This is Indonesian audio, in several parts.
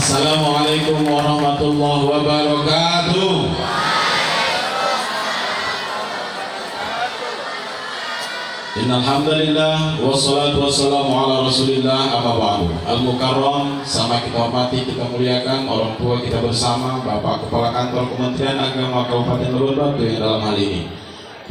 Assalamualaikum warahmatullahi wabarakatuh. Innal hamdalillah wassalatu wassalamu ala rasulillah amma ba'du. Al-Mukarram, sama kita hormati, kita muliakan orang tua kita bersama, Bapak Kepala Kantor Kementerian Agama Kabupaten Lebon Batu yang dalam hal ini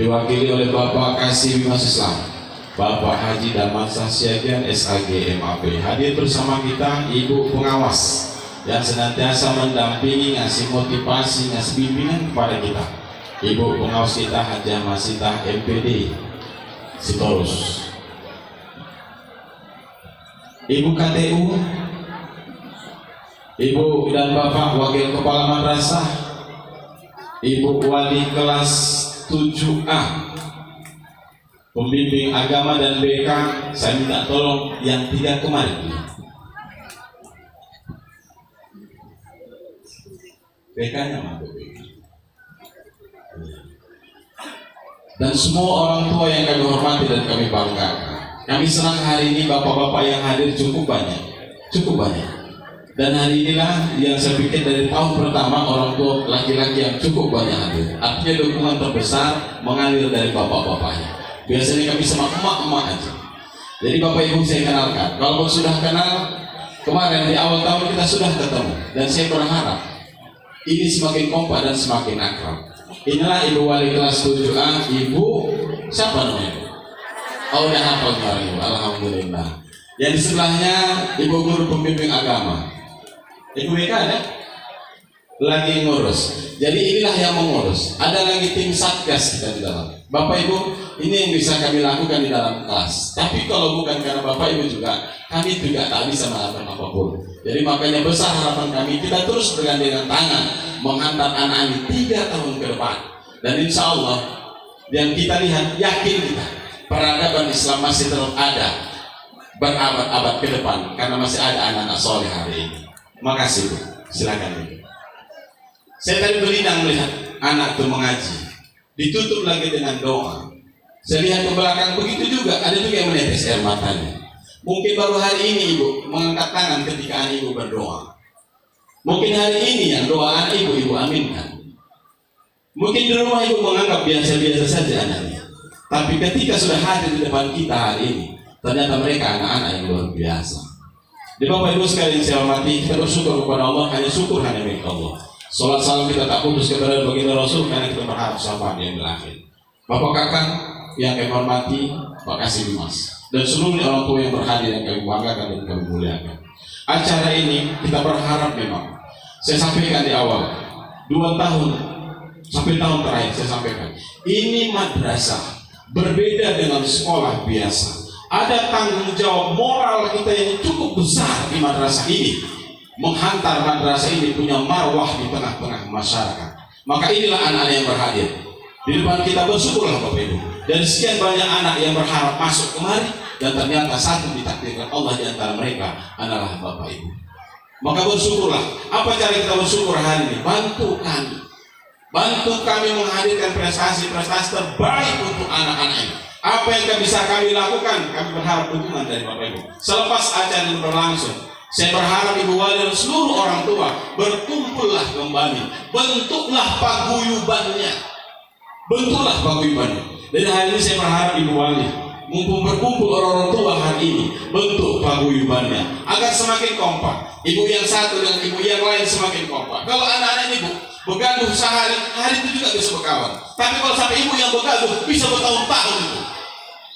diwakili oleh Bapak Kasih Bimas Islam, Bapak Haji Damansyah Siagian SAG MAP. Hadir bersama kita Ibu Pengawas yang senantiasa mendampingi, ngasih motivasi, ngasih bimbingan kepada kita. Ibu Pengawas kita Hajah Masitah MPD Sitorus. Ibu KTU, Ibu dan Bapak Wakil Kepala Madrasah, Ibu Wali kelas 7A, pembimbing agama dan BK, saya minta tolong yang tidak kemarin. BK-nya mana BK? Dan semua orang tua yang kami hormati dan kami banggakan. Kami senang hari ini bapak-bapak yang hadir cukup banyak, cukup banyak. Dan hari inilah yang saya pikir dari tahun pertama orang tua laki-laki yang cukup banyak hadir. Artinya dukungan terbesar mengalir dari bapak-bapaknya. Biasanya kami sama emak-emak aja. Jadi Bapak Ibu saya kenalkan. Kalau sudah kenal, kemarin di awal tahun kita sudah ketemu. Dan saya berharap ini semakin kompak dan semakin akrab. Inilah Ibu Wali kelas 7A, Ibu siapa namanya? Oh, udah hafal kemarin, alhamdulillah. Yang di sebelahnya Ibu Guru Pembimbing Agama. Ibu Meka ada? Lagi ngurus. Jadi inilah yang mengurus. Ada lagi tim satgas kita di dalam. Bapak Ibu, ini yang bisa kami lakukan di dalam kelas. Tapi kalau bukan karena Bapak Ibu juga, kami juga tak bisa melakukan apapun. Jadi makanya besar harapan kami, kita terus bergandengan tangan menghantar anak-anak 3 tahun ke depan. Dan insya Allah yang kita lihat, yakin kita peradaban Islam masih terus ada berabad-abad ke depan karena masih ada anak-anak soleh hari ini. Makasih Bu, silakan Bu. Saya tadi berlinang melihat anak itu mengaji, ditutup lagi dengan doa. Saya lihat ke belakang begitu juga, ada juga yang menetes air matanya. Mungkin baru hari ini Ibu mengangkat tangan ketika anak Ibu berdoa. Mungkin hari ini yang doa anak Ibu aminkan. Mungkin di rumah Ibu menganggap biasa-biasa saja anaknya. Tapi ketika sudah hadir di depan kita hari ini, ternyata mereka anak-anak yang luar biasa. Di Bapak Ibu sekalian saya hormati, kita bersyukur kepada Allah, hanya syukur hanya milik Allah. Salat salam kita tak putus kepada baginda Rasul karena kita berharap syafaat yang berakhir. Bapak kakak yang kami hormati, Pak Kasih Bimas, dan seluruh orang tua yang berhadir yang kami banggakan dan kami muliakan. Acara ini kita berharap memang, saya sampaikan di awal, 2 tahun sampai tahun terakhir saya sampaikan, ini madrasah berbeda dengan sekolah biasa. Ada tanggung jawab moral kita yang cukup besar di madrasah ini, menghantar madrasah ini punya marwah di tengah-tengah masyarakat. Maka inilah anak-anak yang berhadir di depan kita. Bersyukurlah Bapak Ibu. Dan sekian banyak anak yang berharap masuk kemari, dan ternyata satu ditakdirkan Allah di antara mereka adalah Bapak Ibu. Maka bersyukurlah. Apa cara kita bersyukur hari ini? Bantu kami. Bantu kami menghadirkan prestasi-prestasi terbaik untuk anak-anak ini. Apa yang bisa kami lakukan? Kami berharap dukungan dari Bapak Ibu. Selepas acara ini berlangsung, saya berharap Ibu Wali dan seluruh orang tua berkumpullah kembali. Bentuklah paguyubannya. Bentuklah paguyubannya. Dan hari ini saya berharap Ibu Wali, mumpung berkumpul orang-orang tua hari ini, bentuk paguyubannya agar semakin kompak. Ibu yang satu dan ibu yang lain semakin kompak. Kalau anak-anak ini Bu, begaduh sehari, hari itu juga bisa berkawan. Tapi kalau sampai ibu yang begaduh, bisa bertahun-tahun itu.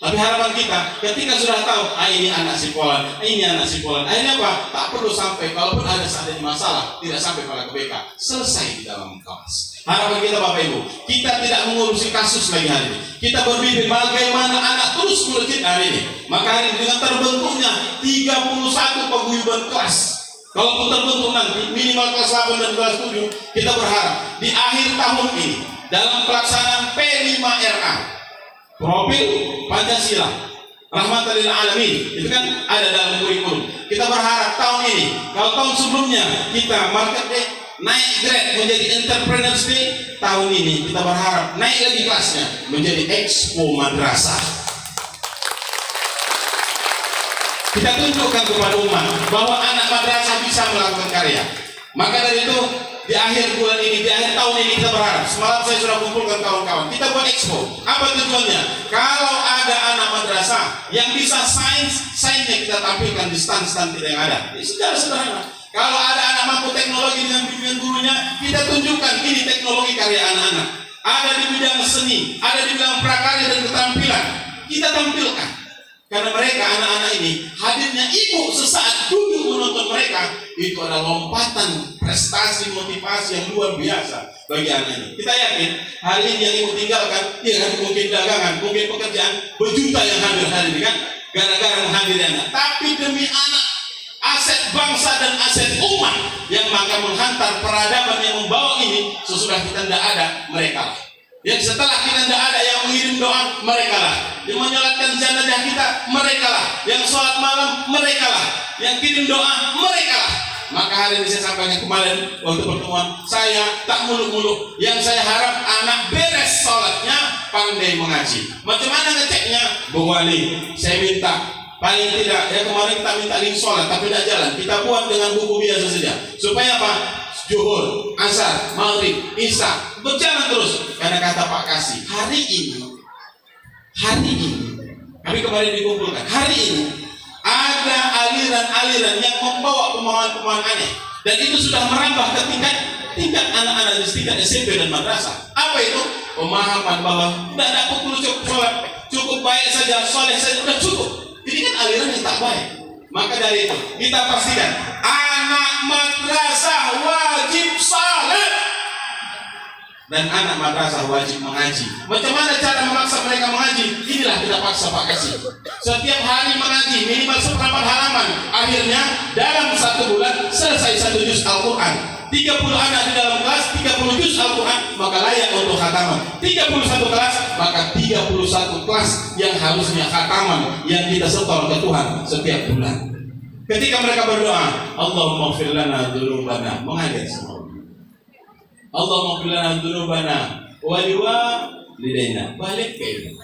Tapi harapan kita, ketika sudah tahu, ini anak si Polan, ini anak si Polan, akhirnya apa? Tak perlu sampai, kalaupun ada seandainya masalah, tidak sampai pada ke BK, selesai di dalam kelas. Harapan kita Bapak Ibu, kita tidak mengurusi kasus lagi hari ini. Kita berbimbing bagaimana anak terus melejit hari ini. Maka hari ini dengan terbentuknya 31 paguyuban kelas. Kalaupun terbentuk nanti minimal kelas 8 dan kelas 7, kita berharap di akhir tahun ini dalam pelaksanaan P5RA, profil Pancasila rahmatan lil alamin, itu kan ada dalam kurikulum. Kita berharap tahun ini, kalau tahun sebelumnya kita market day naik grade menjadi entrepreneurs day, tahun ini kita berharap naik lagi kelasnya menjadi expo madrasah. Kita tunjukkan kepada umat bahwa anak madrasah bisa melakukan karya. Maka dari itu di akhir bulan ini, di akhir tahun ini kita berharap, semalam saya sudah kumpulkan kawan-kawan, kita buat expo. Apa tujuannya? Kalau ada anak madrasah yang bisa sainsnya kita tampilkan di stand-stand kita yang ada. Ini secara sederhana. Kalau ada anak mampu teknologi dengan bimbingan gurunya, kita tunjukkan ini teknologi karya anak-anak. Ada di bidang seni, ada di bidang prakarya dan keterampilan, kita tampilkan. Karena mereka anak-anak ini hadirnya ibu sesaat duduk menonton mereka, itu adalah lompatan prestasi motivasi yang luar biasa bagi anak ini. Kita yakin hari ini yang ibu tinggalkan, ya kan, mungkin dagangan, mungkin pekerjaan, berjuta yang hadir hari ini kan, gara-gara menghadiri anak. Tapi demi anak, aset bangsa dan aset umat yang maka menghantar peradaban yang membawa ini, sesudah kita tidak ada, mereka lah. Yang setelah kita tidak ada yang mengirim doa, mereka lah. Yang menyolatkan jenazah kita, mereka lah. Yang sholat malam, mereka lah. Yang kirim doa, mereka lah. Maka hari ini saya sampaikan kemarin waktu pertemuan, saya tak muluk-muluk. Yang saya harap anak beres sholatnya, pandai mengaji. Macam mana ngeceknya? Bu Wali, saya minta paling tidak, ya kemarin kita minta link sholat tapi tidak jalan, kita buat dengan buku biasa saja. Supaya apa? Zuhur, asar, maghrib, isya berjalan terus. Karena kata Pak Kasih, hari ini kami kemarin dikumpulkan, hari ini ada aliran-aliran yang membawa pemahaman-pemahaman aneh, dan itu sudah merambah ke tingkat anak-anak di tingkat SMP dan madrasah. Apa itu? Pemahaman bahwa tidak perlu cukup sholat, cukup baik saja, soleh saja sudah cukup. Ini kan aliran yang tak baik. Maka dari itu kita pastikan anak madrasah wajib salat dan anak madrasah wajib mengaji. Macam mana cara memaksa mereka mengaji? Inilah kita paksa Pak Kasih. Setiap hari mengaji minimal 1 halaman. Akhirnya dalam 1 bulan selesai 1 juz Al-Quran. 30 anak di dalam kelas, 30 juz Al-Quran, maka layak untuk khataman. 31 kelas, maka 31 kelas yang harusnya khataman yang kita setor ke Tuhan setiap bulan. Ketika mereka berdoa, Allahumma ighfir lana dzunubana, mengajar semua. Allahumma ighfir lana dzunubana wa liwalidayna. Balik ke ibu,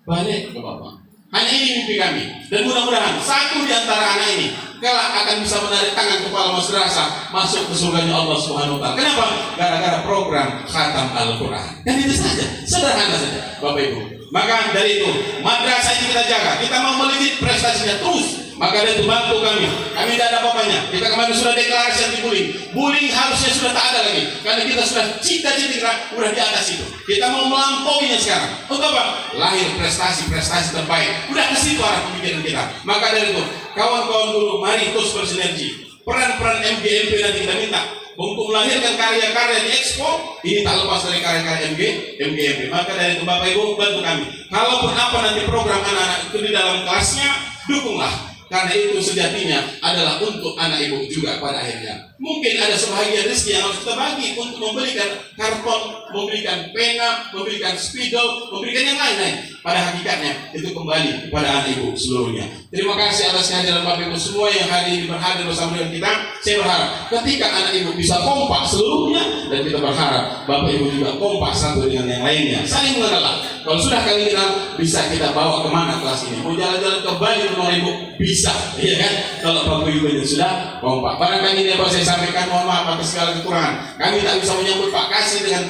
balik ke bapak. Hanya ini mimpi kami, dan mudah-mudahan satu di antara anak ini kelak akan bisa menarik tangan kepala madrasah masuk ke surganya Allah Subhanahu wa taala. Kenapa? Gara-gara program khatam Al-Quran. Kan itu saja, sederhana saja, Bapak Ibu. Maka dari itu, madrasah ini kita jaga. Kita mau melejit prestasinya terus. Maka dari itu bantu kami. Kami tidak ada apa-apanya. Kita kemarin sudah deklarasi anti bullying. Bullying harusnya sudah tak ada lagi. Karena kita sudah cita-cita udah di atas itu. Kita mau melampauinya sekarang. Untuk apa? Lahir prestasi-prestasi terbaik. Udah ke situ arah pemikiran kita. Maka dari itu, kawan-kawan dulu, mari terus bersinergi. Peran-peran MGMP nanti kita minta untuk melahirkan karya-karya di Expo. Ini tak lepas dari karya-karya MGMP. Maka dari itu Bapak Ibu bantu kami. Kalaupun apa nanti program anak-anak itu di dalam kelasnya, dukunglah. Karena itu sejatinya adalah untuk anak ibu juga pada akhirnya. Mungkin ada sebahagian rezeki yang harus kita bagi untuk memberikan karton, memberikan pena, memberikan spidol, memberikan yang lain-lain. Pada hakikatnya itu kembali kepada anak ibu seluruhnya. Terima kasih atas kehadiran Bapak Ibu semua yang berhadir bersama dengan kita. Saya berharap ketika anak ibu bisa kompak seluruhnya, dan kita berharap Bapak Ibu juga kompak satu dengan yang lainnya, saling mengenal. Kalau sudah kali kenal, bisa kita bawa kemana kelas ini? Mau jalan-jalan ke Bali rumah ibu bisa, iya kan? Kalau Bapak Ibu sudah kompak. Barangkali ini apa saya sampaikan, mohon maaf atas segala kekurangan. Kami tak bisa menyambut Pak Kasih dengan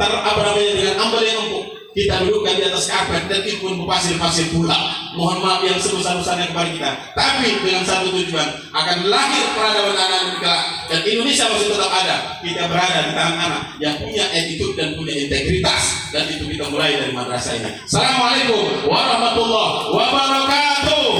dengan ambal yang empuk. Kita dudukkan di atas karpet dan itu pun berpasir-pasir pula. Mohon maaf yang sebesar-besarnya kepada kita. Tapi dengan satu tujuan, akan lahir peradaban anak kita dan Indonesia masih tetap ada. Kita berada di tangan anak yang punya attitude dan punya integritas, dan itu kita mulai dari madrasah ini. Assalamualaikum warahmatullahi wabarakatuh.